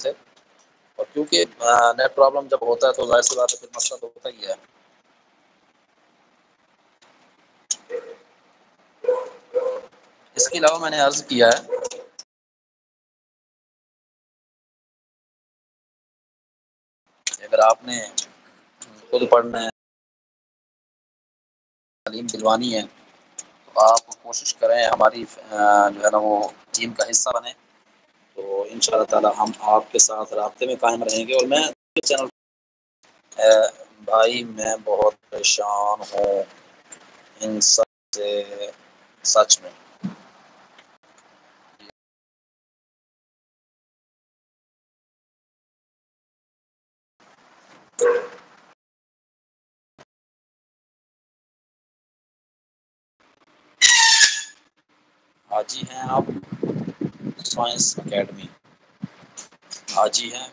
थे। और क्योंकि नेट प्रॉब्लम जब होता है तो ज़ाहिर-सी बात है फिर मसला तो होता ही है। इसके अलावा मैंने अर्ज़ किया है अगर आपने खुद पढ़ना है, तालीम दिलवानी है, तो आप कोशिश करें हमारी जो है ना वो टीम का हिस्सा बनें। तो इंशाअल्लाह ताला हम आपके साथ राब्ते में कायम रहेंगे और मैं चैनल भाई मैं बहुत परेशान हूँ इन सब से सच में। हाजी हैं आप? साइंस एकेडमी हाजी हैं?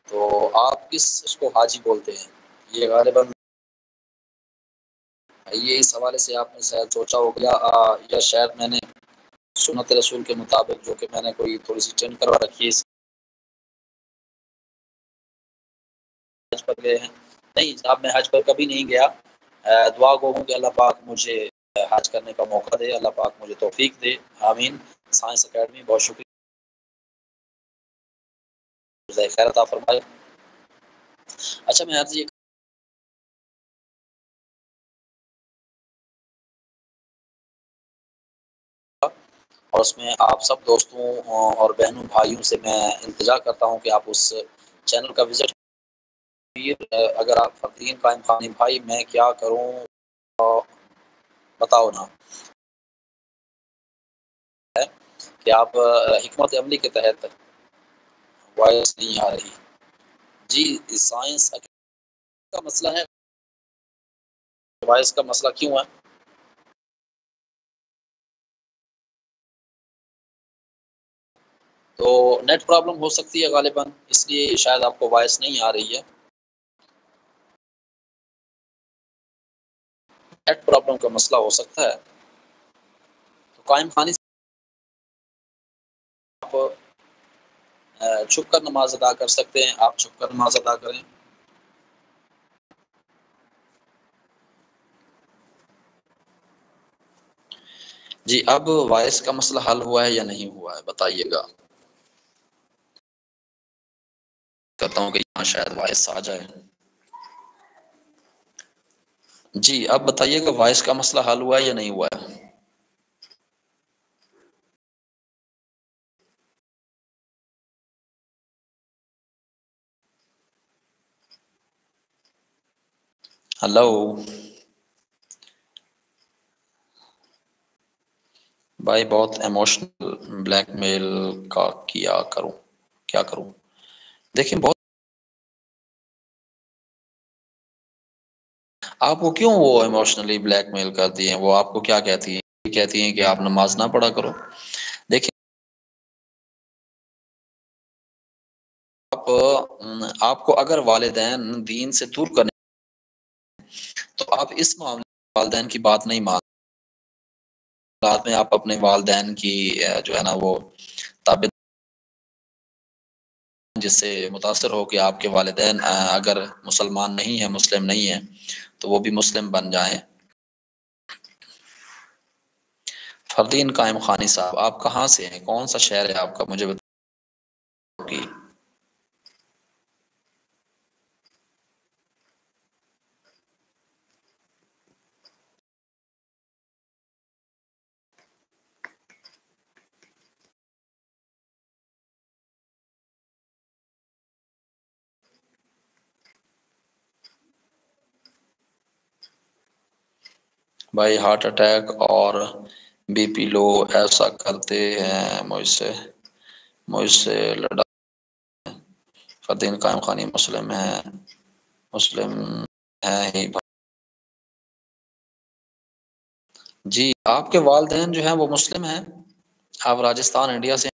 तो आप किस उसको हाजी बोलते हैं? ये गालिबन ये इस हवाले से आपने शायद सोचा होगा या शायद मैंने सुन्नत रसूल के मुताबिक जो कि मैंने कोई थोड़ी-सी चेंज करवा रखी है इस हज पर गए हैं। नहीं जनाब मैं हज पर कभी नहीं गया। दुआ गो हूँ कि अल्लाह पाक मुझे हज करने का मौका दे, अल्लाह पाक मुझे तौफ़ीक दे, आमीन। साइंस एकेडमी बहुत शुक्रिया। जज़ाए खैर अता फरमाए। अच्छा मैं अर्ज़ ये और उसमें आप सब दोस्तों और बहनों भाइयों से मैं इल्तिजा करता हूँ कि आप उस चैनल का विज़िट अगर आप फ़रदीन कायम ख़ानी भाई मैं क्या करूँ बताओ ना? है कि आप हिकमत अमली के तहत वॉइस नहीं आ रही। जी, साइंस का मसला है, वॉइस का मसला क्यों है? तो नेट प्रॉब्लम हो सकती है गालिबन, इसलिए शायद आपको वॉइस नहीं आ रही है। नेट प्रॉब्लम का मसला हो सकता है। तो कायम ख़ानी से आप छुप कर नमाज़ अदा कर सकते हैं, आप छुप कर नमाज़ अदा करें। जी, अब वॉइस का मसला हल हुआ है या नहीं हुआ है बताइएगा? कहता हूँ कि यहाँ शायद वॉइस आ जाए। जी, अब बताइएगा वॉइस का मसला हल हुआ है या नहीं हुआ है? हेलो? भाई बहुत इमोशनल ब्लैकमेल का किया करूँ, क्या करूँ? देखिए बहुत आप वो क्यों वो इमोशनली ब्लैकमेल करती हैं? वो आपको क्या कहती हैं? ये कहती हैं कि आप नमाज़ ना पढ़ा करो। देखिए आप आपको अगर वालिदैन दीन से दूर करने तो आप इस मामले में वालिदैन की बात नहीं मान बाद में आप अपने वालिदैन की जो है ना वो ताबे जिससे मुतासिर हो कि आपके वालिदैन अगर मुसलमान नहीं है, मुस्लिम नहीं है, तो वो भी मुस्लिम बन जाएँ। फरदीन कायम ख़ानी साहब, आप कहाँ से हैं? कौन-सा शहर है आपका? मुझे बताओगी? भाई हार्ट अटैक और बीपी लो ऐसा करते हैं मुझसे लड़ा फरदीन कायम ख़ानी मुस्लिम है ही जी, आपके वालिदैन जो हैं वो मुस्लिम हैं? आप राजस्थान इंडिया से